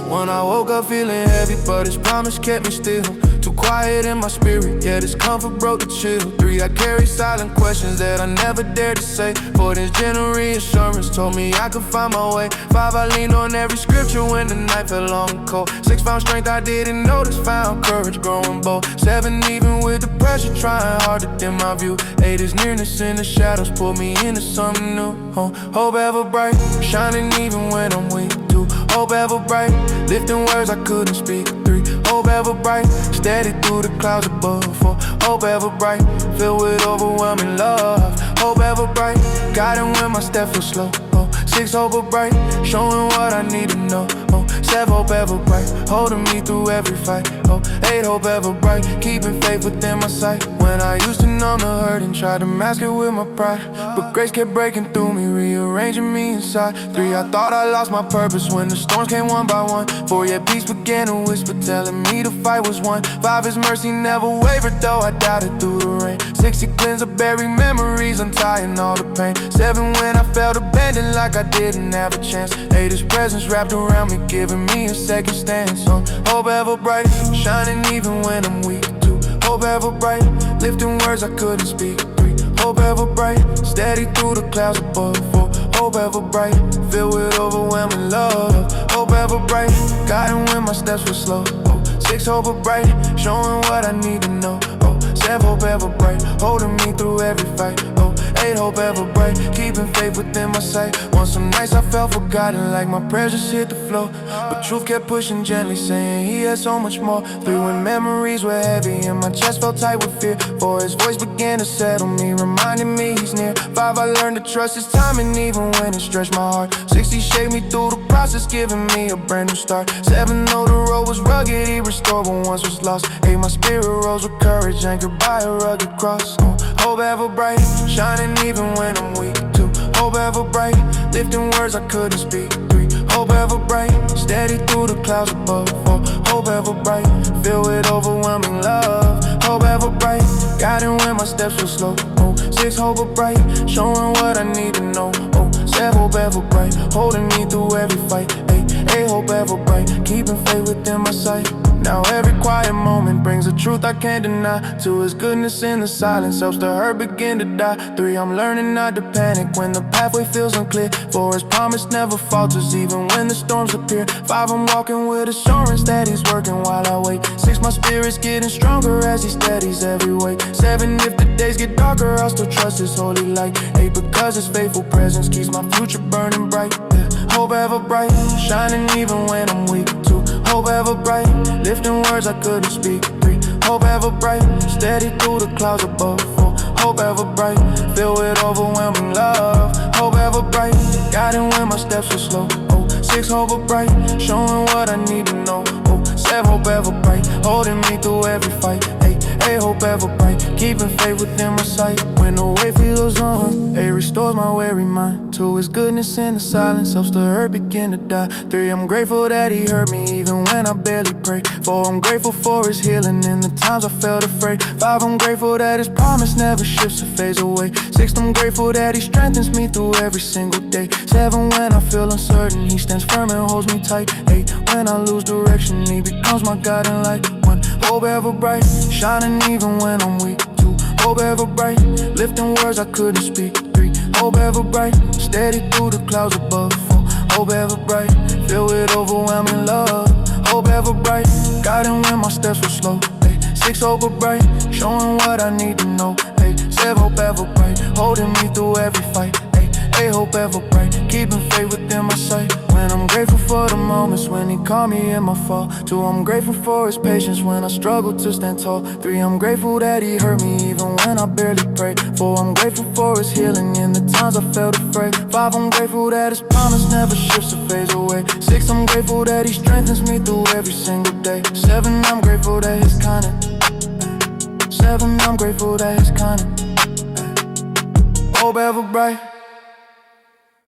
When I woke up feeling heavy, but his promise kept me still. Too quiet in my spirit, yeah, this comfort broke the chill. 3, I carry silent questions that I never dared to say. 4, this gentle reassurance told me I could find my way. 5, I leaned on every scripture when the night fell long and cold. 6, found strength I didn't notice, found courage growing bold. 7, even with the pressure, trying hard to dim my view. 8, is nearness in the shadows, pulled me into something new. Hope ever bright, shining even when I'm weak. 2, hope ever bright, lifting words I couldn't speak. 3, hope ever bright, steady through the clouds above. 4, hope ever bright, filled with overwhelming love. Hope ever bright, guiding when my steps were slow. 6, hope ever bright, showing what I need to know. 7, hope ever bright, holding me through every fight. 8, hope ever bright, keeping faith within my sight. When I used to numb the hurt and tried to mask it with my pride, but grace kept breaking through me, rearranging me inside. 3, I thought I lost my purpose when the storms came one by one. 4, yet peace began to whisper, telling me the fight was won. 5, his mercy never wavered, though I doubted through the rain. 6, he cleansed the buried memories, untying all the pain. 7, when I felt abandoned like I didn't have a chance. 8, his presence wrapped around me, giving me a second stance. Hope ever bright, shining even when I'm weak. 2, hope ever bright, lifting words I couldn't speak. 3, hope ever bright, steady through the clouds above. 4, hope ever bright, filled with overwhelming love. Hope ever bright, guiding when my steps were slow. 6, hope ever bright, showing what I need to know. 7, hope ever bright, holding me through every fight. 8, hope ever bright, keeping faith within my sight. On some nights I felt forgotten, like my prayers just hit the floor. But truth kept pushing gently, saying he had so much more. 3, when memories were heavy and my chest felt tight with fear. 4, his voice began to settle me, reminding me he's near. 5, I learned to trust his timing even when it stretched my heart. 6, he shaped me through the process, giving me a brand new start. 7, though the road was rugged, he restored what once was lost. 8, my spirit rose with courage, anchored by a rugged cross. Hope ever bright, shining even when I'm weak. 2, hope ever bright, lifting words I couldn't speak. 3, hope ever bright, steady through the clouds above. 4, hope ever bright, filled with overwhelming love. Hope ever bright, guiding when my steps were slow. 6, hope ever bright, showing what I need to know. 7, hope ever bright, holding me through every fight. 8, hope ever bright, keeping faith within my sight. Now every quiet moment brings a truth I can't deny. 2, his goodness in the silence helps the hurt begin to die. 3, I'm learning not to panic when the pathway feels unclear. 4, his promise never falters even when the storms appear. 5, I'm walking with assurance that he's working while I wait. 6, my spirit's getting stronger as he steadies every way. 7, if the days get darker, I'll still trust his holy light. 8, because his faithful presence keeps my future burning bright. Hope ever bright, shining even when I'm weak. 2, hope ever bright, lifting words I couldn't speak. 3, hope ever bright, steady through the clouds above. 4, hope ever bright, filled with overwhelming love. Hope ever bright, guiding when my steps were slow. 6, hope ever bright, showing what I need to know. 7, hope ever bright, holding me through every fight. 8, hope ever bright, keeping faith within my sight. When the weight feels on, 8, restores my weary mind. 2, his goodness in the silence helps the hurt begin to die. 3, I'm grateful that he heard me even when I barely pray. 4, I'm grateful for his healing in the times I felt afraid. 5, I'm grateful that his promise never shifts or fades away. 6, I'm grateful that he strengthens me through every single day. 7, when I feel uncertain, he stands firm and holds me tight. 8, when I lose direction, he becomes my guiding light. 1, hope ever bright, shining even when I'm weak. 2, hope ever bright, lifting words I couldn't speak. 3, hope ever bright, steady through the clouds above. 4, hope ever bright, filled with overwhelming love. Hope ever bright, guiding when my steps were slow. 6, hope ever bright, showing what I need to know. 7, hope ever bright, holding me through every fight. 8, hope ever bright, keeping faith within my sight. When I'm grateful for the moments when he caught me in my fall. 2, I'm grateful for his patience when I struggle to stand tall. 3, I'm grateful that he heard me even when I barely prayed. 4, I'm grateful for his healing in the times I felt afraid. 5, I'm grateful that his promise never shifts or fades away. 6, I'm grateful that he strengthens me through every single day. 7, I'm grateful that he's kindness. 7, I'm grateful that he's kindness. Hope ever bright.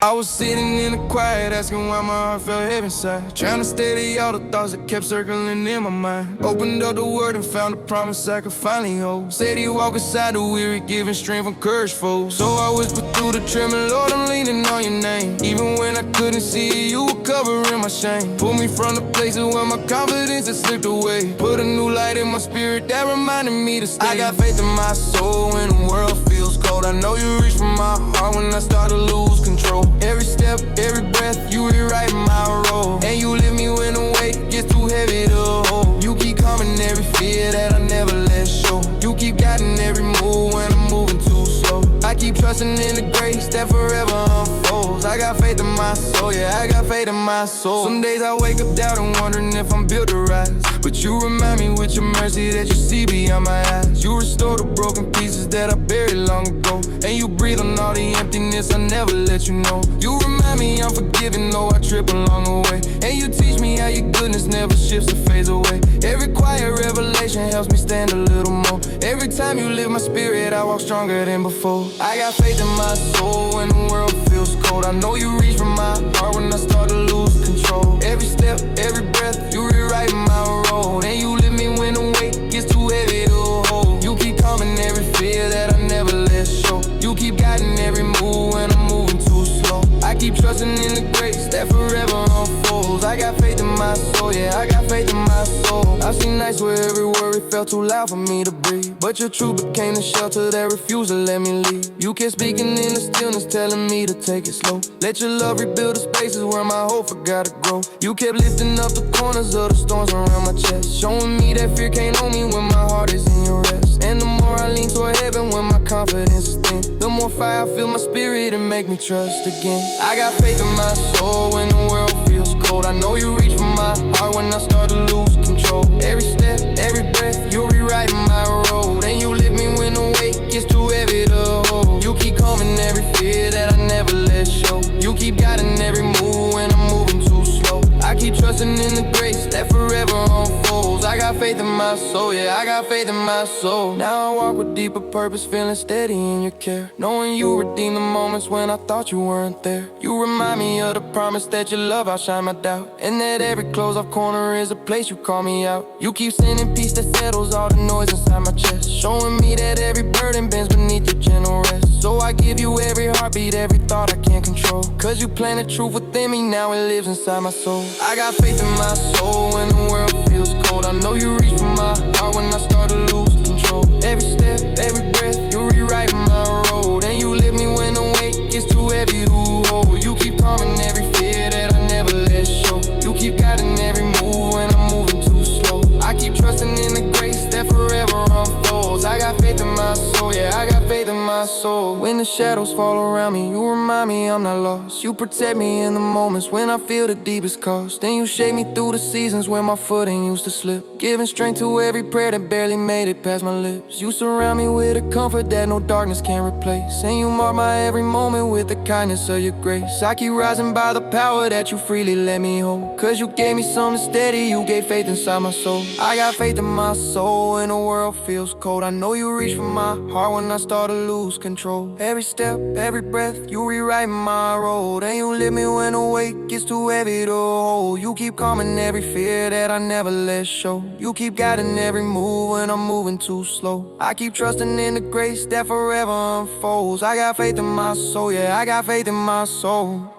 I was sitting in the quiet, asking why my heart felt heavy inside. Trying to steady all the thoughts that kept circling in my mind. Opened up the word and found a promise I could finally hold. Said he walk beside the weary, giving strength and courage for. So I whispered through the trembling, Lord, I'm leaning on your name. Even when I couldn't see you were covering my shame. Pull me from the places where my confidence had slipped away. Put a new light in my spirit that reminded me to stay. I got faith in my soul when the world feels cold. I know you reach for my heart when I start to lose control. Every step, every breath, you rewrite my role. And you lift me when the weight gets too heavy to hold. You keep calming every fear that I never let show. You keep guiding every move when I'm moving too slow. I keep trusting in the grace that forever unfolds. I got faith in my soul, yeah, I got faith in my soul. Some days I wake up doubting, wondering if I'm built to rise. But you remind me with your mercy that you see beyond my eyes. You restore the broken pieces that I buried long ago. And you breathe on all the emptiness I never let you know. You remind me I'm forgiven, though I trip along the way. And you teach me how your goodness never shifts or fades away. Every quiet revelation helps me stand a little more. Every time you lift my spirit, I walk stronger than before. I got faith in my soul when the world feels cold. I know you reach for my heart when I start to lose control. Every step, every breath, you rewrite my road. And you lift me when the weight gets too heavy to hold. You keep calming every fear that I never let show. You keep guiding every move when I'm moving too slow. I keep trusting in the grace that forever unfolds. I got faith in my soul, yeah, I got faith in my soul. I've seen nights where every worry felt too loud for me to breathe. But your truth became the shelter that refused to let me leave. You kept speaking in the stillness, telling me to take it slow. Let your love rebuild the spaces where my hope forgot to grow. You kept lifting up the corners of the storms around my chest, showing me that fear can't own me when my heart is in your rest. And the more I lean toward heaven when my confidence is thin, the more fire I feel my spirit and make me trust again. I got faith in my soul when the world feels cold. I know you reach for my heart when I start to lose control. Every step, every breath, you rewrite my road. And you lift me when the weight gets too heavy to hold. You keep calming every fear that I never let show. You keep guiding every move when I'm moving too slow. I keep trusting in the grace that forever unfolds. I got faith in my soul, yeah, I got faith in my soul. Now I walk with deeper purpose, feeling steady in your care. Knowing you redeem the moments when I thought you weren't there. You remind me of the promise that your love outshine my doubt. And that every closed off corner is a place you call me out. You keep sending peace that settles all the noise inside my chest, showing me that every burden bends beneath your gentle rest. So I give you every heartbeat, every thought I can't control. Cause you planted truth within me, now it lives inside my soul. I got faith in my soul when the world feels cold. I know you reach for my heart when I start to lose control. Every step, every breath, you rewrite my road. And you lift me when the weight gets too heavy to hold. You keep calming every fear that I never let show. You keep guiding every move when I'm moving too slow. I keep trusting in the grace that forever unfolds. I got faith in my soul, yeah, I got faith in my soul. When the shadows fall around me, you remind me I'm not lost. You protect me in the moments when I feel the deepest cost. Then you shake me through the seasons when my footing used to slip, giving strength to every prayer that barely made it past my lips. You surround me with a comfort that no darkness can replace. And you mark my every moment with the kindness of your grace. I keep rising by the power that you freely let me hold. Cause you gave me something steady, you gave faith inside my soul. I got faith in my soul when the world feels cold. I know you reach for my heart when I start to lose control. Every step, every breath, you rewrite my road. And you lift me when the weight gets too heavy to hold. You keep calming every fear that I never let show. You keep guiding every move when I'm moving too slow. I keep trusting in the grace that forever unfolds. I got faith in my soul, yeah, I got faith in my soul.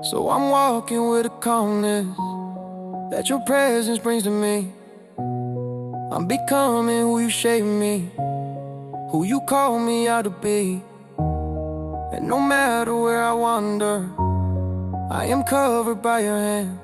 So I'm walking with a calmness that your presence brings to me. I'm becoming who you shape me, who you call me out to be. And no matter where I wander, I am covered by your hands.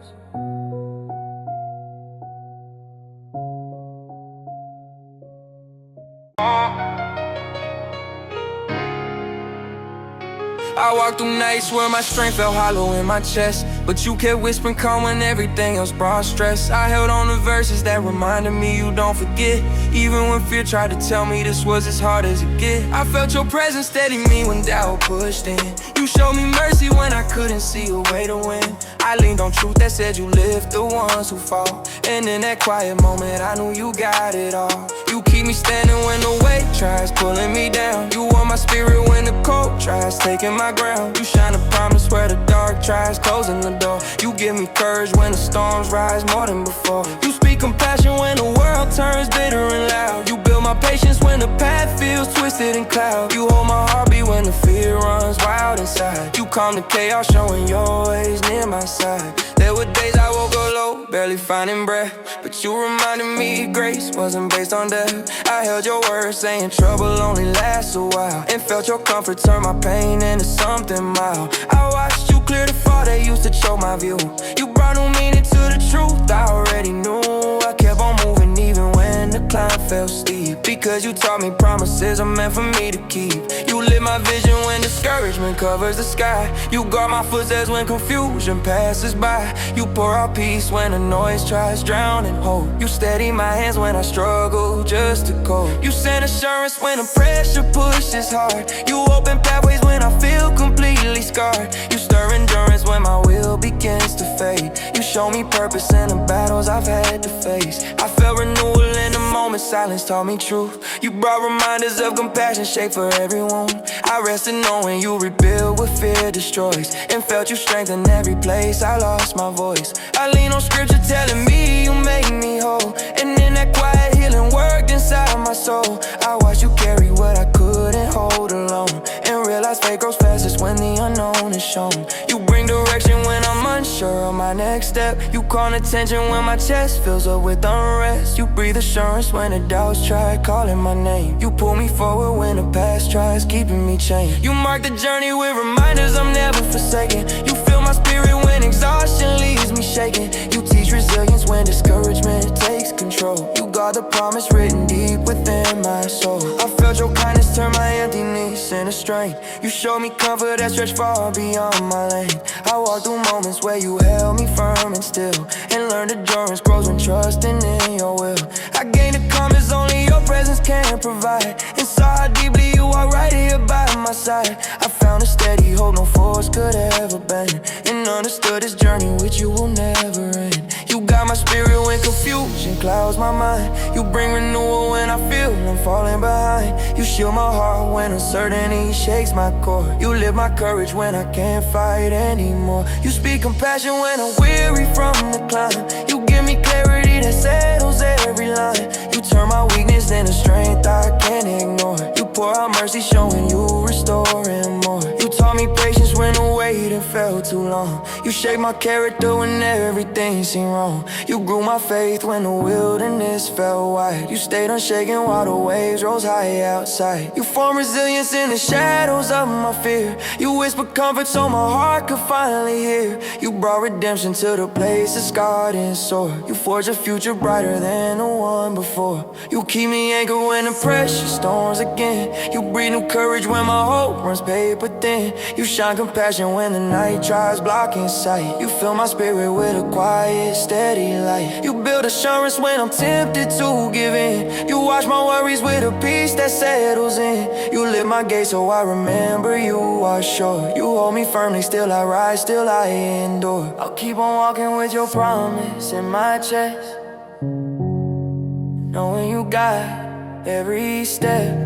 I walked through nights where my strength felt hollow in my chest, but you kept whispering calm when everything else brought stress. I held on to verses that reminded me you don't forget, even when fear tried to tell me this was as hard as it get. I felt your presence steady me when doubt pushed in. You showed me mercy when I couldn't see a way to win. I leaned on truth that said you lift the ones who fall, and in that quiet moment I knew you got it all. You keep me standing when the weight tries pulling me down. You want my spirit when the cold tries taking my ground. You shine a promise where the dark tries closing the door. You give me courage when the storms rise more than before. You speak compassion when the world turns bitter and loud. You build my patience when the path feels twisted and cloud. You hold my heartbeat when the fear runs wild inside. You calm the chaos, showing you're always near my side. There were days I woke up low, barely finding breath, but you reminded me grace wasn't based on death. I held your word, saying trouble only lasts a while, and felt your comfort turn my pain into something mild. I watched you clear the fog that used to choke my view. You brought new meaning to the truth I already knew. I kept on moving even when the climb felt steep, because you taught me promises are meant for me to keep. You lit my vision when discouragement covers the sky. You guard my footsteps when confusion passes by. You pour out peace when the noise tries drowning hope. You steady my hands when I struggle just to cope. You send assurance when the pressure pushes hard. You open pathways when I feel completely scarred. You stir endurance when my will begins to fade. You show me purpose in the battles I've had to face. I felt renewal in the moment, silence taught me truth. You brought reminders of compassion, shape for everyone. I rested knowing you rebuild what fear destroys, and felt you strengthen every place I lost my voice. I lean on scripture telling me you make me whole, and in that quiet healing worked inside my soul. I watched you carry what I couldn't hold alone, and realized faith grows fastest when the unknown is shown. You bring direction when I'm unsure of my next step. You call attention when my chest fills up with unrest. You breathe assurance when the doubts try calling my name. You pull me forward when the past tries keeping me chained. You mark the journey with reminders I'm never forsaken. You fill my spirit when exhaustion leaves me shaking. You teach resilience when discouragement takes control. You guard the promise written deep within my soul. I felt your kindness turn my emptiness into strength. You showed me comfort that stretched far beyond my lane. I walked through moments where you held me firm and still, and learned endurance grows when trusting in your will. I gained the calmness only your presence can provide, and saw how deeply you are right here by my side. I found a steady hope no force could ever bend, and understood this journey with you will never end. You got my spirit when confusion clouds my mind. You bring renewal when I feel I'm falling behind. You shield my heart when uncertainty shakes my core. You lift my courage when I can't fight anymore. You speak compassion when I'm weary from the climb. You give me clarity that settles every line. You turn my weakness into strength I can't ignore. You pour out mercy showing you restoring more. You taught me patience when the waiting felt too long. You shaped my character when everything seemed wrong. You grew my faith when the wilderness felt wide. You stayed unshaken while the waves rose high outside. You formed resilience in the shadows of my fear. You whispered comfort so my heart could finally hear. You brought redemption to the place that's scarred and sore. You forged a future brighter than the one before. You keep me anchored when the pressure storms again. You breathe new courage when my hope runs paper thin. You shine compassion when the night tries blocking sight. You fill my spirit with a quiet, steady light. You build assurance when I'm tempted to give in. You wash my worries with a peace that settles in. You lift my gate so I remember you are sure. You hold me firmly, still I rise, still I endure. I'll keep on walking with your promise in my chest, knowing you got every step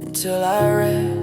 until I rest.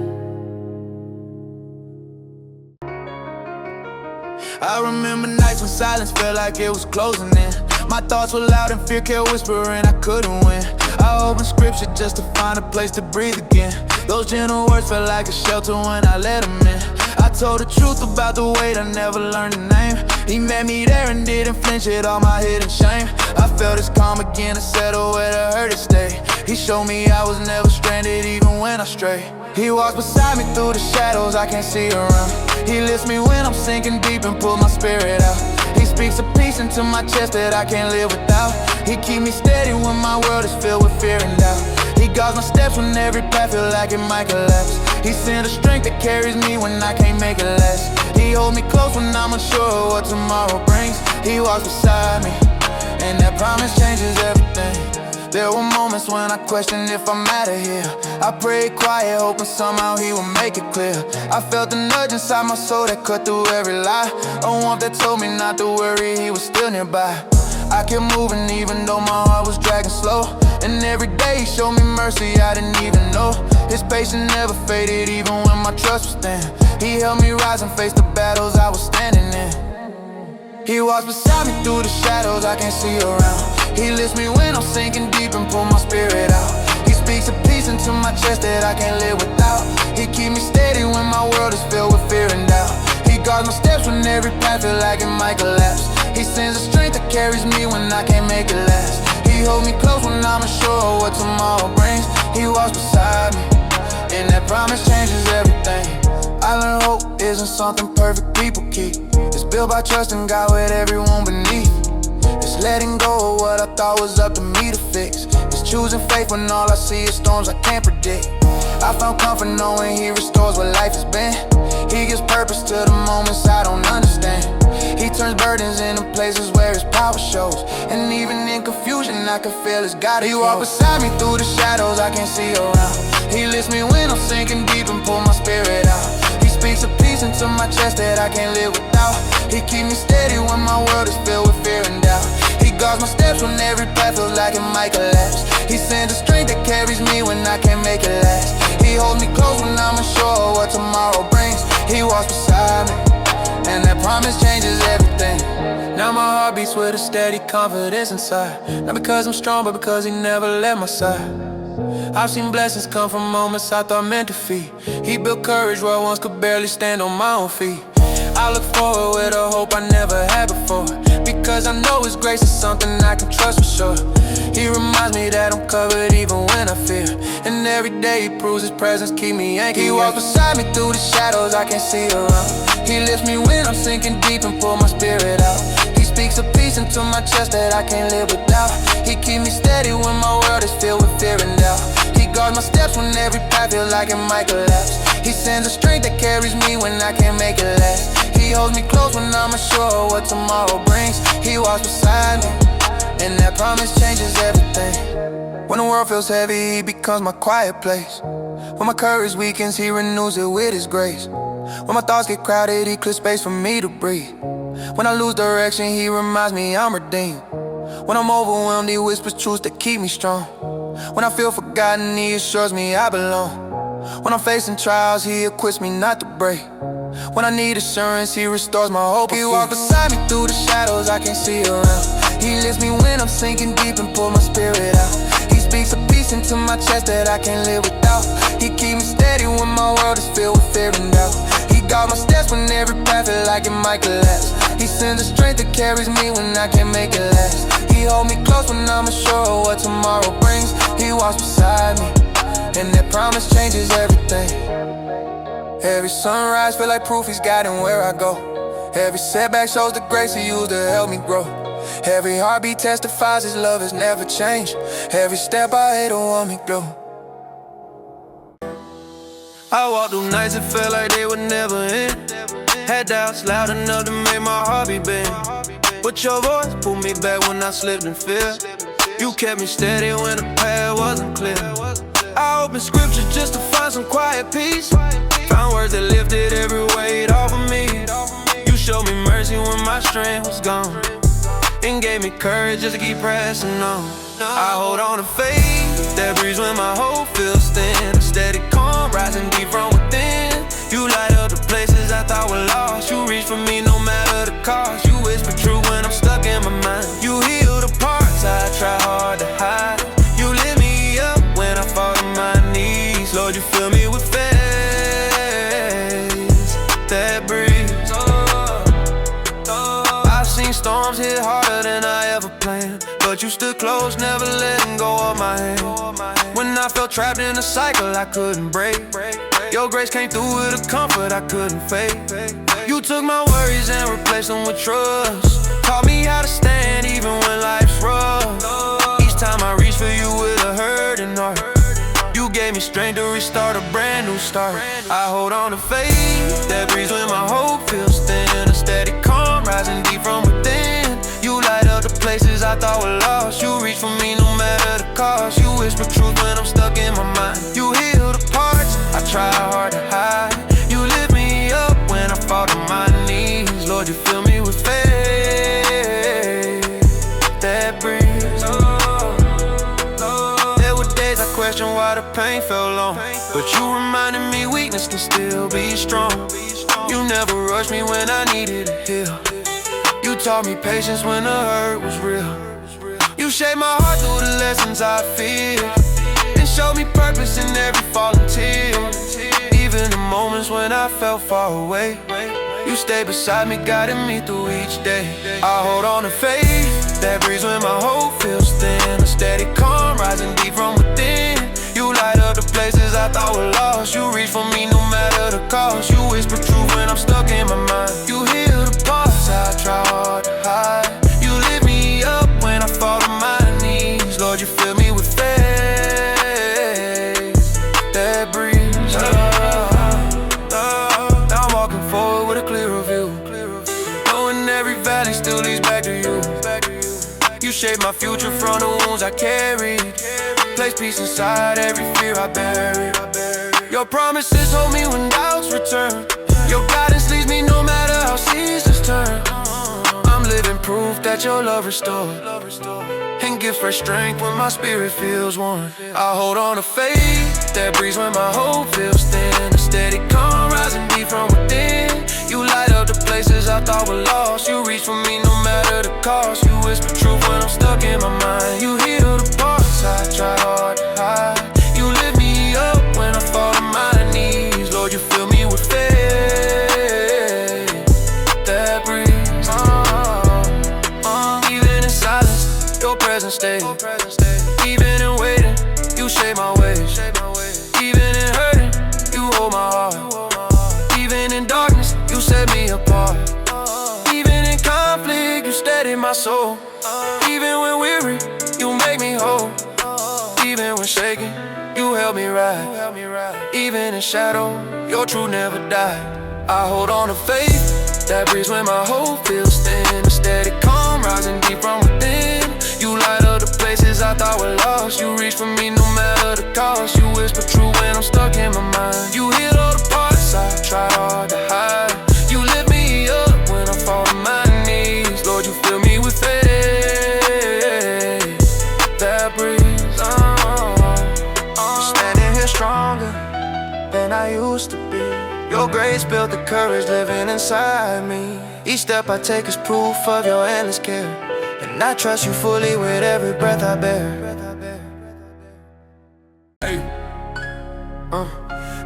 I remember nights when silence felt like it was closing in. My thoughts were loud and fear kept whispering I couldn't win. I opened scripture just to find a place to breathe again. Those gentle words felt like a shelter when I let them in. I told the truth about the weight, I never learned the name. He met me there and didn't flinch at all my hidden shame. I felt his calm again to settle where the hurt had stayed. He showed me I was never stranded even when I strayed. He walks beside me through the shadows I can't see around. He lifts me when I'm sinking deep and pulls my spirit out. He speaks a peace into my chest that I can't live without. He keep me steady when my world is filled with fear and doubt. He guides my steps when every path feel like it might collapse. He sends a strength that carries me when I can't make it last. He holds me close when I'm unsure of what tomorrow brings. He walks beside me, and that promise changes everything. There were moments when I questioned if I'm out of here. I prayed quiet, hoping somehow he would make it clear. I felt the nudge inside my soul that cut through every lie. A warmth that told me not to worry, he was still nearby. I kept moving even though my heart was dragging slow. And every day he showed me mercy I didn't even know. His patience never faded even when my trust was thin. He helped me rise and face the battles I was standing in. He walks beside me through the shadows I can't see around. He lifts me when I'm sinking deep and pull my spirit out. He speaks a peace into my chest that I can't live without. He keep me steady when my world is filled with fear and doubt. He guards my steps when every path feel like it might collapse. He sends the strength that carries me when I can't make it last. He holds me close when I'm unsure of what tomorrow brings. He walks beside me, and that promise changes everything. I learned hope isn't something perfect people keep. It's built by trusting God with everyone beneath. It's letting go of what I thought was up to me to fix. It's choosing faith when all I see is storms I can't predict. I found comfort knowing He restores what life has been. He gives purpose to the moments I don't understand. He turns burdens into places where His power shows. And even in confusion I can feel His God. He walks beside me through the shadows I can't see around. He lifts me when I'm sinking deep and pull my spirit out. He speaks a peace into my chest that I can't live without. He keep me steady when my world is filled with fear and doubt. He guards my steps when every path feels like it might collapse. He sends the strength that carries me when I can't make it last. He holds me close when I'm unsure of what tomorrow brings. He walks beside me, and that promise changes everything. Now my heart beats with a steady confidence inside. Not because I'm strong, but because He never left my side. I've seen blessings come from moments I thought meant defeat. He built courage where I once could barely stand on my own feet. I look forward with a hope I never had before, because I know His grace is something I can trust for sure. He reminds me that I'm covered even when I fear, and every day He proves His presence keep me anchored. He walks beside me through the shadows I can't see around. He lifts me when I'm sinking deep and pull my spirit out. He speaks a peace into my chest that I can't live without. He keep me steady when my world is filled with fear and doubt. He guards my steps when every path feels like it might collapse. He sends the strength that carries me when I can't make it last. He holds me close when I'm unsure of what tomorrow brings. He walks beside me, and that promise changes everything. When the world feels heavy, He becomes my quiet place. When my courage weakens, He renews it with His grace. When my thoughts get crowded, He clears space for me to breathe. When I lose direction, He reminds me I'm redeemed. When I'm overwhelmed, He whispers truths that keep me strong. When I feel forgotten, He assures me I belong. When I'm facing trials, He equips me not to break. When I need assurance, He restores my hope. He walks beside me through the shadows I can't see around. He lifts me when I'm sinking deep and pull my spirit out. He speaks a peace into my chest that I can't live without. He keep me steady when my world is filled with fear and doubt. He guards my steps when every path feels like it might collapse. He sends the strength that carries me when I can't make it last. He holds me close when I'm unsure of what tomorrow brings. He walks beside me, and that promise changes everything. Every sunrise feel like proof He's guiding where I go. Every setback shows the grace He used to help me grow. Every heartbeat testifies His love has never changed. Every step I hate will want me glow. I walked through nights that felt like they would never end. Had doubts loud enough to make my heart beat bend, but Your voice pulled me back when I slipped and fell. You kept me steady when the path wasn't clear. I opened scripture just to find some quiet peace. Found words that lifted every weight off of me. You showed me mercy when my strength was gone, and gave me courage just to keep pressing on. I hold on to faith that breathes when my hope feels thin. A steady calm rising deep from within. You light up the places I thought were lost. You reach for me no matter the cost. You whisper truth when I'm stuck in my mind. You heal the parts I try hard to hide. You lift me up when I fall to my knees. Lord, You fill me with faith that breathes. I've seen storms hit harder than I ever planned, but You stood close, never letting go of my hand. When I felt trapped in a cycle I couldn't break, Your grace came through with a comfort I couldn't fake. You took my worries and replaced them with trust. Taught me how to stand even when life's rough. Each time I reach for You with a hurting heart, You gave me strength to restart a brand new start. I hold on to faith that breathes when my hope feels thin. A steady calm rising deep from within. You light up the places I thought were lost. You reach for me no matter the cost. You whisper truth when I'm stuck in my mind. You heal the parts I try hard to hide. You lift me up when I fall to my knees. Lord, You fill me with faith that breathes. There were days I questioned why the pain felt long, but You reminded me weakness can still be strong. You never rushed me when I needed to heal. You taught me patience when the hurt was real. You shaped my heart through the lessons I feel, and showed me purpose in every falling tear. Even the moments when I felt far away, you stayed beside me, guiding me through each day. I hold on to faith that breathes when my hope feels thin. A steady calm rising deep from within. You light up the places I thought were lost. You reach for me no matter the cost. You whisper truth when I'm stuck in my mind. You heal the parts I try hard to hide. You lift me up when I fall to my knees. Lord, you fill me with faith that breathes. Now I'm walking forward with a clearer view, knowing every valley still leads back to you. You shaped my future from the wounds I carried. Place peace inside every fear I buried. Your promises hold me when doubts return. Your guidance leads me no matter how seasons turn. I'm living proof that your love restored, and gives fresh strength when my spirit feels worn. I hold on to faith that breathes when my hope feels thin. A steady calm rising deep from within. You light up the places I thought were lost. You reach for me no matter the cost. You whisper truth when I'm stuck in my mind. You heal the parts I try hard to hide. You lift me up when I fall to my knees. Lord, you fill me with faith that breathes. Even in silence, your presence stays. Even in waiting, you shape my ways. Even in hurting, you hold my heart. Even in darkness, you set me apart. Even in conflict, you steady my soul. Even when weary, you make me whole. Even when shaking, you help me ride. Even in shadow, your truth never died. I hold on to faith that breathes when my hope feels thin. A steady calm rising deep from within. You light up the places I thought were lost. You reach for me no matter the cost. You whisper truth when I'm stuck in my mind. You heal all the parts I try hard to hide. You lift me up when I fall to my knees. Lord, you fill me with faith that breathes. Standing here stronger than I used to be. Your grace built the courage living inside me. Each step I take is proof of your endless care, and I trust you fully with every breath I bear. Hey.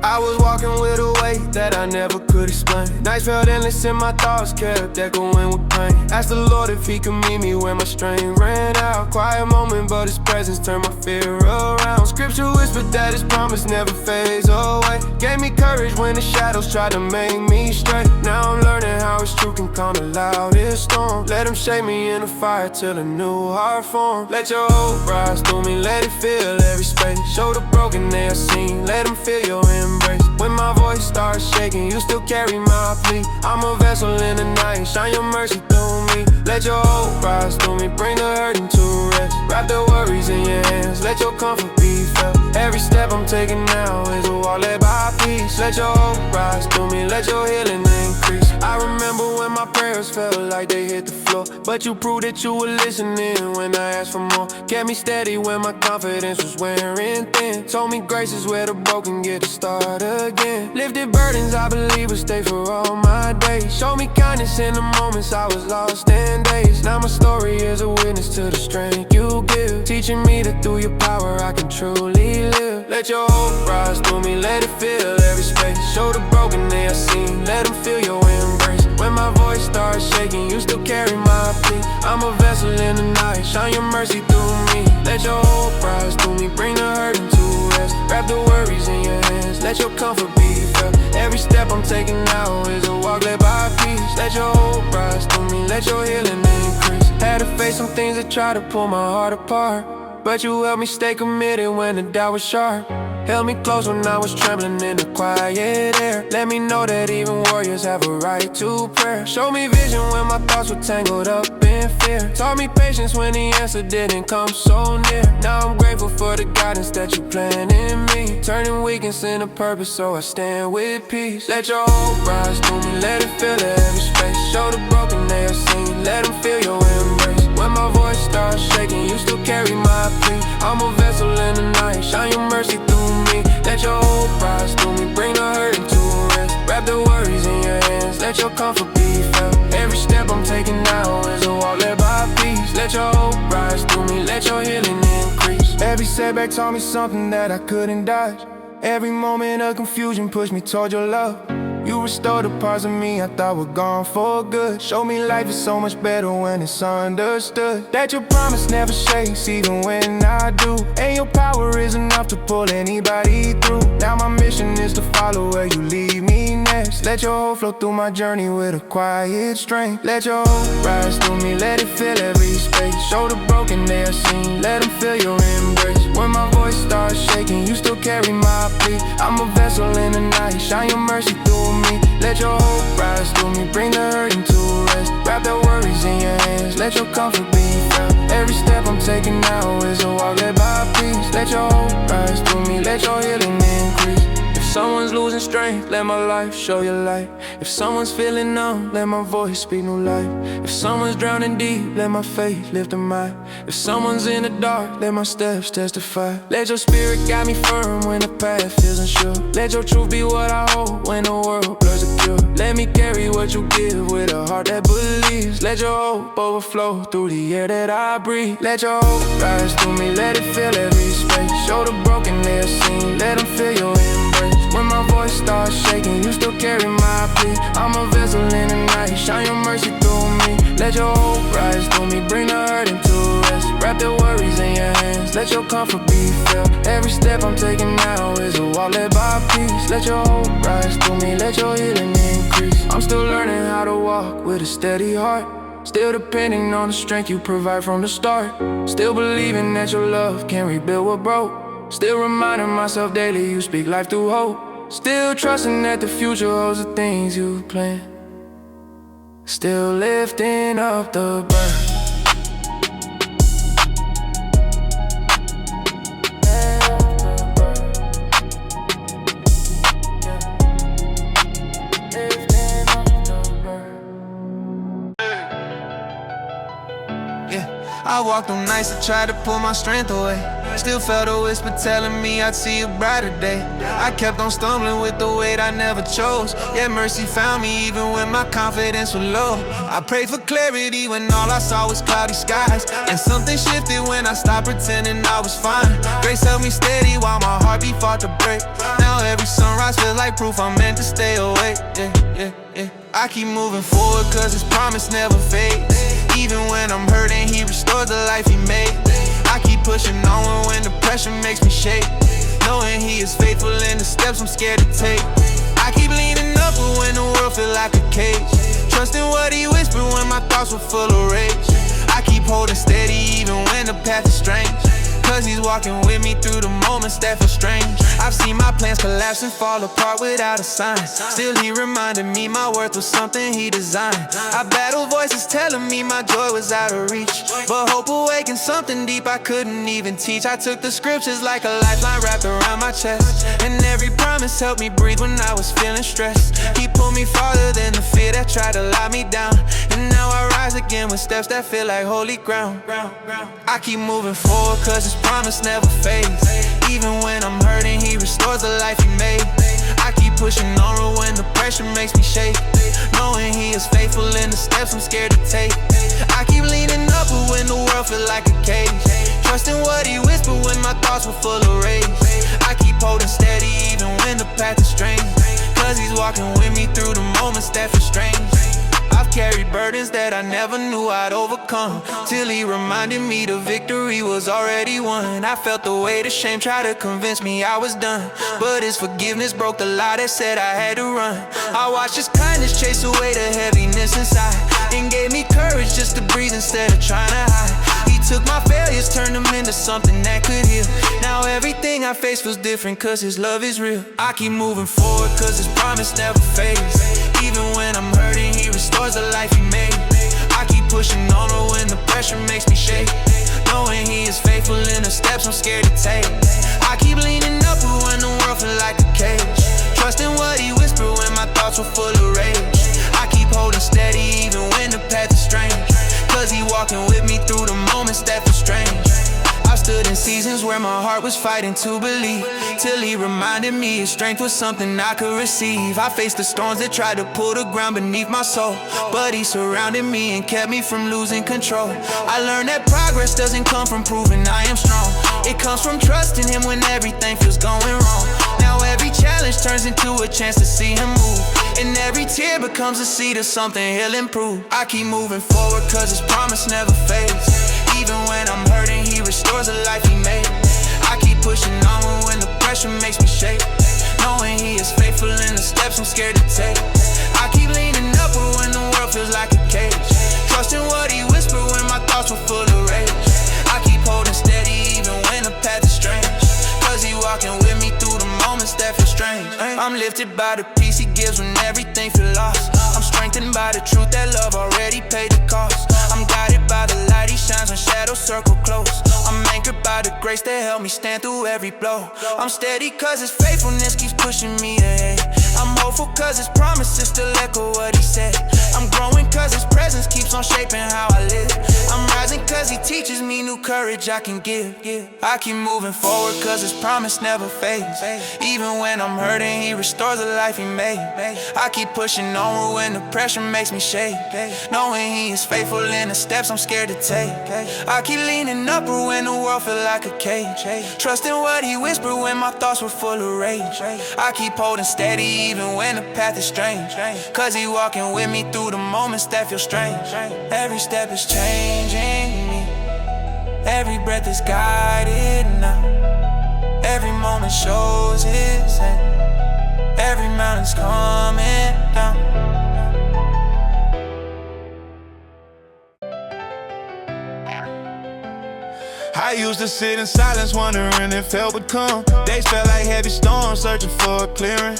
I was walking with a weight that I never could explain. Nights felt endless and my thoughts kept echoing with pain. Asked the Lord if he could meet me when my strength ran out. Quiet moment, but his presence turned my fear around. Scripture whispered that his promise never fades away. Gave me courage when the shadows tried to make me straight. Now I'm learning how his truth can calm the loudest storm. Let him shape me in the fire till a new heart forms. Let your hope rise through me, let it fill every space. Show the broken they are seen, let them feel your embrace. When my voice starts shaking, you still carry my plea. I'm a vessel in the night, shine your mercy through me. Let your hope rise through me, bring the hurting to rest. Wrap the worries in your hands, let your comfort be felt. Every step I'm taking now is a walk led by peace. Let your hope rise through me, let your healing increase. I remember when my prayers felt like they hit the floor, but you proved that you were listening when I asked for more. Kept me steady when my confidence was wearing thin. Told me grace is where the broken get to start again. Lifted burdens I believe will stay for all my days. Showed me kindness in the moments I was lost in days. Now my story is a witness to the strength you give, teaching me that through your power I can truly live. Let your hope rise through me, let it fill every space. Show the broken they are seen, let them feel your embrace. When my voice starts shaking, you still carry my plea. I'm a vessel in the night, shine your mercy through me. Let your hope rise through me, bring the hurting to rest. Wrap the worries in your hands, let your comfort be felt. Every step I'm taking now is a walk led by peace. Let your hope rise through me, let your healing increase. Had to face some things that try to pull my heart apart, but you helped me stay committed when the doubt was sharp. Held me close when I was trembling in the quiet air. Let me know that even warriors have a right to prayer. Showed me vision when my thoughts were tangled up in fear. Taught me patience when the answer didn't come so near. Now I'm grateful for the guidance that you planted in me, turning weakness into purpose so I stand with peace. Let your hope rise through me, let it fill every space. Show the broken they are seen, let them feel your embrace. When my voice starts shaking, you still carry my plea. I'm a vessel in the night, shine your mercy through me. Let your hope rise through me, bring the hurting to rest. Wrap the worries in your hands, let your comfort be felt. Every step I'm taking now is a walk led by peace. Let your hope rise through me, let setback taught me something that I couldn't dodge. Every moment of confusion pushed me toward your love. You restored the parts of me I thought were gone for good. Showed me life is so much better when it's understood. That your promise never shakes even when I do. And your power is enough to pull anybody through. Now my mission is to follow where you lead me next. Let your hope flow through my journey with a quiet strength. Let your hope rise through me, let it fill every space. Show the broken they are seen, let them feel your embrace. When my voice starts shaking, you still carry my plea. I'm a vessel in the night, shine your mercy through me. Let your hope rise through me, bring the hurting to rest. Wrap their worries in your hands, let your comfort be felt. Every step I'm taking now is a walk led by peace. Let your hope rise through me, let your healing increase. If someone's losing strength, let my life show your light. If someone's feeling numb, let my voice speak new life. If someone's drowning deep, let my faith lift them high. If someone's in the dark, let my steps testify. Let your spirit guide me firm when the path feels unsure. Let your truth be what I hold when the world blurs a cure. Let me carry what you give with a heart that believes. Let your hope overflow through the air that I breathe. Let your hope rise through me, let it fill every space. Show the broken they are seen, let them feel your embrace. When my voice starts shaking, you still carry my plea. I'm a vessel in the night, shine your mercy through me. Let your hope rise through me, bring the hurting to rest. Wrap their worries in your hands, let your comfort be felt. Every step I'm taking now is a walk led by peace. Let your hope rise through me, let your healing increase. I'm still learning how to walk with a steady heart. Still depending on the strength you provide from the start. Still believing that your love can rebuild what broke. Still reminding myself daily you speak life through hope. Still trusting that the future holds the things you plan. Still lifting up the burden. I walked on nights to try to pull my strength away. Still felt a whisper telling me I'd see a brighter day. I kept on stumbling with the weight I never chose. Yet mercy found me even when my confidence was low. I prayed for clarity when all I saw was cloudy skies. And something shifted when I stopped pretending I was fine. Grace held me steady while my heartbeat fought to break. Now every sunrise feels like proof I'm meant to stay awake. I keep moving forward cause his promise never fades. Even when I'm hurting, he restores the life he made. I keep pushing on when the pressure makes me shake. Knowing he is faithful in the steps I'm scared to take. I keep leaning upward when the world feel like a cage. Trusting what he whispered when my thoughts were full of rage. I keep holding steady even when the path is strange. Cause he's walking with me through the moments that feel strange. I've seen my plans collapse and fall apart without a sign. Still he reminded me my worth was something he designed. I battled voices telling me my joy was out of reach. But hope awakened something deep I couldn't even teach. I took the scriptures like a lifeline wrapped around my chest. And every promise helped me breathe when I was feeling stressed. He pulled me farther than the fear that tried to lock me down. And now I rise again with steps that feel like holy ground. I keep moving forward cause his promise never fades. Even when I'm hurting, he restores the life he made. I keep pushing onward when the pressure makes me shake. Knowing he is faithful in the steps I'm scared to take. I keep leaning upward when the world feel like a cage. Trusting what he whispered when my thoughts were full of rage. I keep holding steady even when the path is strange. Cause he's walking with me through the moments that feel strange. I've carried burdens that I never knew I'd overcome, till he reminded me the victory was already won. I felt the weight of shame try to convince me I was done, but his forgiveness broke the lie that said I had to run. I watched his kindness chase away the heaviness inside, and gave me courage just to breathe instead of trying to hide. He took my failures, turned them into something that could heal. Now everything I face feels different cause his love is real. I keep moving forward cause his promise never fades. Even when I'm hurting, he restores the life he made. I keep pushing onward when the pressure makes me shake. Knowing he is faithful in the steps I'm scared to take. I keep leaning upward when the world feel like a cage. Trusting what he whispered when my thoughts were full of rage. I keep holding steady even when the path is strange. Cause he walking with me through the moments that feel strange. I've stood in seasons where my heart was fighting to believe, till he reminded me his strength was something I could receive. I faced the storms that tried to pull the ground beneath my soul, but he surrounded me and kept me from losing control. I learned that progress doesn't come from proving I am strong, It comes from trusting him when everything feels going wrong. Now every challenge turns into a chance to see him move, and every tear becomes a seed of something he'll improve. I keep moving forward cause his promise never fades. Even when I'm hurting, he restores the life he made. I keep pushing on when the pressure makes me shake, knowing he is faithful in the steps I'm scared to take. I keep leaning upward when the world feels like a cage, trusting what he whispered when my thoughts were full of rage. I keep holding steady even when the path is strange, cause he walking with me through the moments that feel strange. I'm lifted by the peace he gives when everything feels lost. I'm strengthened by the truth that love already paid the cost. I'm guided by the light he shines when shadows circle close. I'm anchored by the grace that helped me stand through every blow. I'm steady cause his faithfulness keeps pushing me ahead. I'm hopeful cause his promises still echo what he said. I'm growing cause his presence keeps on shaping how I live. I'm rising cause he teaches me new courage I can give. I keep moving forward cause his promise never fades. Even when I'm hurting, he restores the life he made. I keep pushing onward when the pressure makes me shake, knowing he is faithful in the steps I'm scared to take. I keep leaning upward when the world feel like a cage, trusting what he whispered when my thoughts were full of rage. I keep holding steady even when the path is strange, cause he walking with me through the moments that feel strange. Every step is changing me, every breath is guided now. Every moment shows his hand, every mountain's coming down. I used to sit in silence wondering if help would come. Days felt like heavy storms searching for a clearing.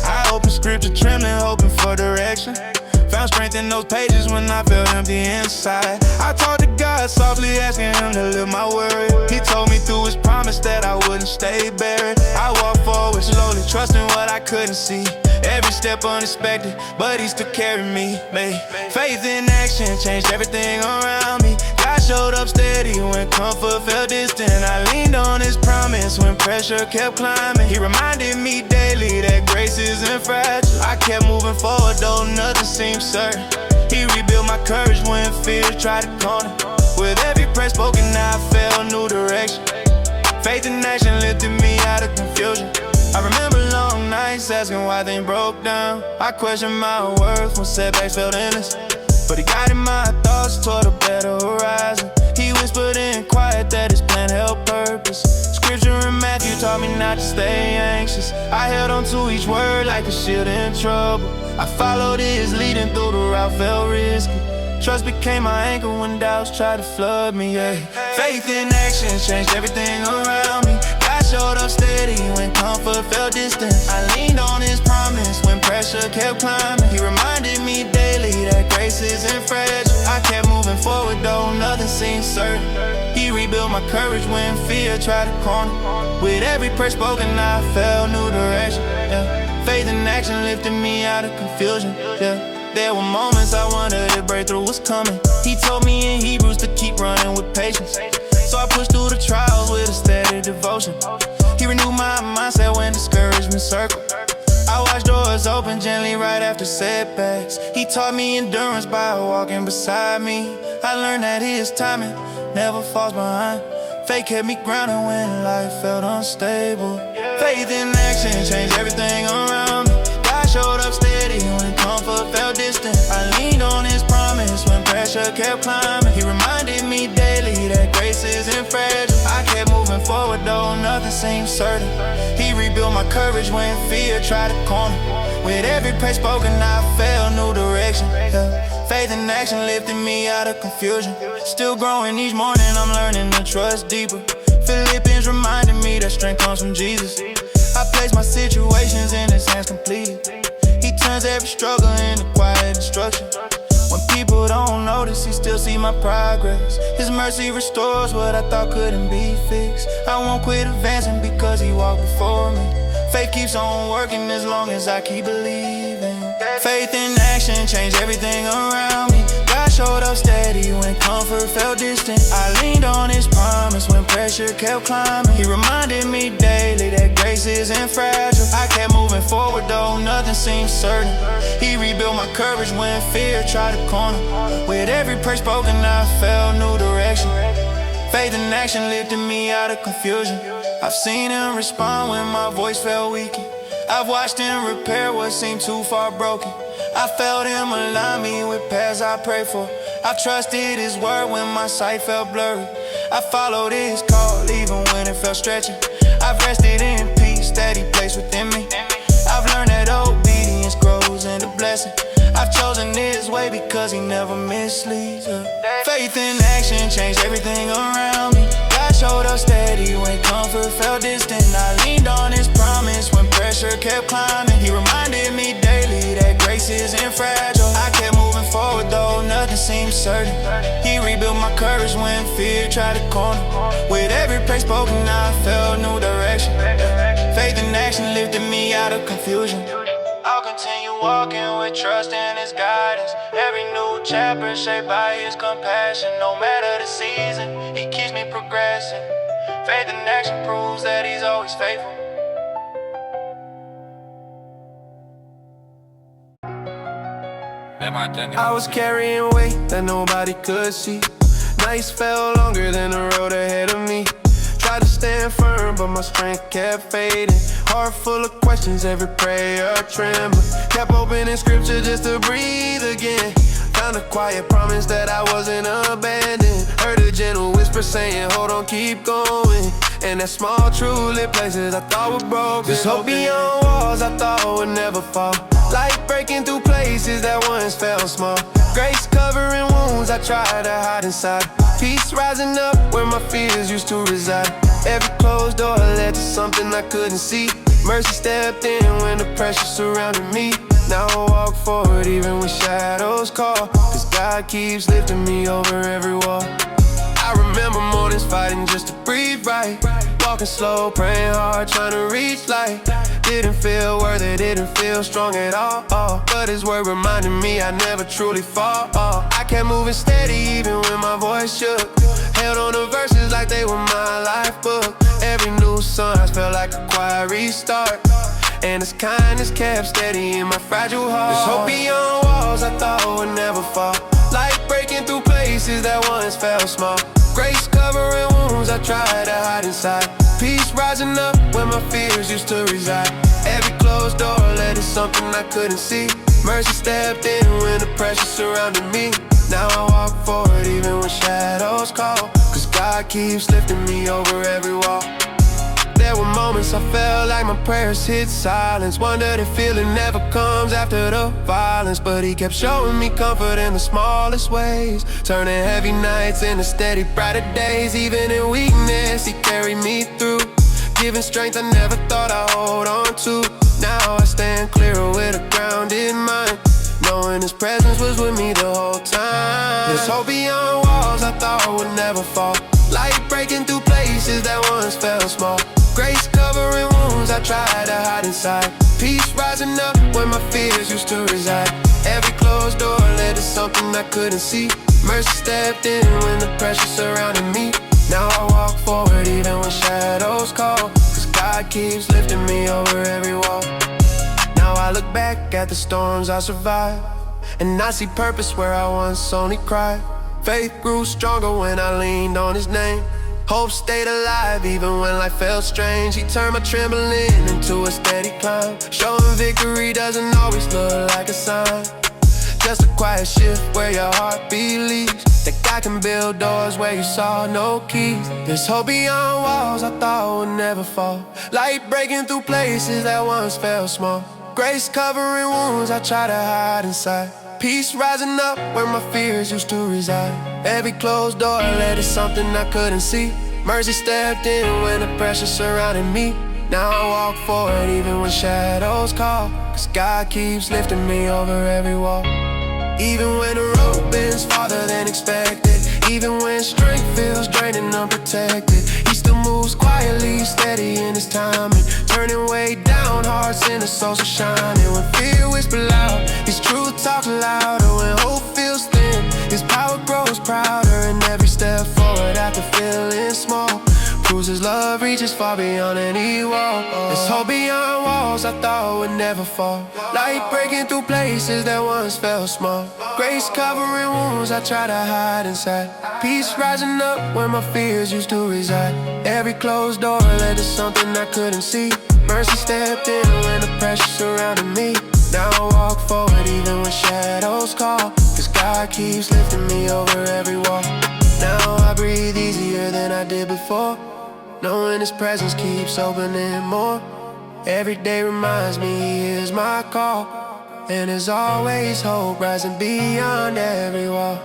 I opened scripture trembling, hoping for direction. Found strength in those pages when I felt empty inside. I talked to God softly, asking him to lift my worry. He told me through his promise that I wouldn't stay buried. I walked forward slowly, trusting what I couldn't see. Every step unexpected, but he still carried me. Faith in action changed everything around me. God showed up steady when comfort felt distant. I leaned on his promise when pressure kept climbing. He reminded me daily that grace isn't fragile. I kept moving forward though nothing seemed certain. He rebuilt my courage when fear tried to corner. With every prayer spoken I felt new direction. Faith in action lifted me out of confusion. I remember long nights asking why things broke down. I questioned my worth when setbacks felt endless, but he guided my thoughts toward a better horizon. He whispered in quiet that his plan held purpose. Scripture in Matthew taught me not to stay anxious. I held on to each word like a shield in trouble. I followed his leading through the route felt risky. Trust became my anchor when doubts tried to flood me, Faith in action changed everything around me. God showed up steady when comfort felt distant. I leaned on his promise when pressure kept climbing. He reminded me daily that grace isn't fragile. I kept moving forward though nothing seemed certain. He rebuilt my courage when fear tried to corner. With every prayer spoken I felt new direction, Faith in action lifted me out of confusion, There were moments I wondered if breakthrough was coming. He told me in Hebrews to keep running with patience, so I pushed through the trials with a steady devotion. He renewed my mindset when discouragement circled. I watched doors open gently right after setbacks. He taught me endurance by walking beside me. I learned that his timing never falls behind. Faith kept me grounded when life felt unstable. Faith in action changed everything around me. God showed up steady when comfort felt distant. I leaned on his promise when pressure kept climbing. He reminded me daily that grace isn't fragile. I kept moving forward though nothing seemed certain. He rebuilt my courage when fear tried to corner. With every prayer spoken I felt new direction, Faith in action lifted me out of confusion. Still growing each morning, I'm learning to trust deeper. Philippians reminded me that strength comes from Jesus. I place my situations in his hands completely. He turns every struggle into quiet destruction. When people don't notice, he still see my progress. His mercy restores what I thought couldn't be fixed. I won't quit advancing because he walked before me. Faith keeps on working as long as I keep believing. Faith in action changed everything around me. God showed up steady when comfort felt distant. I leaned on his promise when pressure kept climbing. He reminded me daily that grace isn't fragile. I kept moving forward though nothing seemed certain. He rebuilt my courage when fear tried to corner. With every prayer spoken I felt new direction. Faith in action lifted me out of confusion. I've seen him respond when my voice felt weakened. I've watched him repair what seemed too far broken. I felt him align me with paths I prayed for. I trusted his word when my sight felt blurry. I followed his call even when it felt stretching. I've rested in peace that he placed within me. I've learned that obedience grows into blessing. I've chosen his way because he never misleads. Faith in action changed everything around me. God showed up steady when comfort felt distant. I leaned on his promise when pressure kept climbing. He reminded me daily that grace isn't fragile. I kept moving forward though nothing seemed certain. He rebuilt my courage when fear tried to corner. With every praise spoken I felt new direction. Faith in action lifted me out of confusion. I'll continue walking with trust in his guidance. Every new chapter shaped by his compassion. No matter the season, he keeps me progressing. Faith in action proves that he's always faithful. I was carrying weight that nobody could see. Nights felt longer than the road ahead of me. Tried to stand firm, but my strength kept fading. Heart full of questions, every prayer trembling. Kept opening scripture just to breathe again. Found a quiet promise that I wasn't abandoned. Heard a gentle whisper saying, hold on, keep going. And that small truth lit places I thought were broken. This hope beyond walls I thought would never fall. Light breaking through places that once felt small. Grace covering wounds I tried to hide inside. Peace rising up where my fears used to reside. Every closed door led to something I couldn't see. Mercy stepped in when the pressure surrounded me. Now I walk forward even when shadows call. Cause God keeps lifting me over every wall. I remember mornings fighting just to breathe right. Walking slow, praying hard, trying to reach light. Didn't feel worthy, didn't feel strong at all. But his word reminded me I never truly fall. I kept moving steady even when my voice shook. Held on the verses like they were my life book. Every new sunrise felt like a quiet restart. And his kindness kept steady in my fragile heart. This hope beyond walls I thought would never fall. Light breaking through places that once felt small. Grace covering wounds I tried to hide inside. Peace rising up where my fears used to reside. Every closed door led to something I couldn't see. Mercy stepped in when the pressure surrounded me. Now I walk forward even when shadows call. Cause God keeps lifting me over every wall. There were moments I felt like my prayers hit silence. Wondered if feeling never comes after the violence. But he kept showing me comfort in the smallest ways, turning heavy nights into steady brighter days. Even in weakness he carried me through, giving strength I never thought I'd hold on to. Now I stand clearer with a grounded mind, knowing his presence was with me the whole time. There's hope beyond walls I thought would never fall. Light breaking through places that once felt small. Grace covering wounds I tried to hide inside. Peace rising up where my fears used to reside. Every closed door led to something I couldn't see. Mercy stepped in when the pressure surrounded me. Now I walk forward even when shadows call. Cause God keeps lifting me over every wall. Now I look back at the storms I survived, and I see purpose where I once only cried. Faith grew stronger when I leaned on his name. Hope stayed alive even when life felt strange. He turned my trembling into a steady climb, showing victory doesn't always look like a sign. Just a quiet shift where your heart believes that God can build doors where you saw no keys. There's hope beyond walls I thought would never fall. Light breaking through places that once felt small. Grace covering wounds I try to hide inside. Peace rising up where my fears used to reside. Every closed door led to something I couldn't see. Mercy stepped in when the pressure surrounded me. Now I walk forward even when shadows call. Cause God keeps lifting me over every wall. Even when the road bends farther than expected, even when strength feels drained and unprotected, he still moves quietly, steady in his timing, turning way down hearts into souls are shining. When fear whispers loud, his truth talks louder. When hope feels thin, his power grows prouder. And every step forward after feeling small proves His love reaches far beyond any wall. There's hope beyond walls I thought would never fall. Light breaking through places that once felt small. Grace covering wounds I try to hide inside. Peace rising up where my fears used to reside. Every closed door led to something I couldn't see. Mercy stepped in when the pressure surrounded me. Now I walk forward even when shadows call, 'cause God keeps lifting me over every wall. Now I breathe easier than I did before, knowing His presence keeps opening more. Every day reminds me He is my call, and there's always hope rising beyond every wall.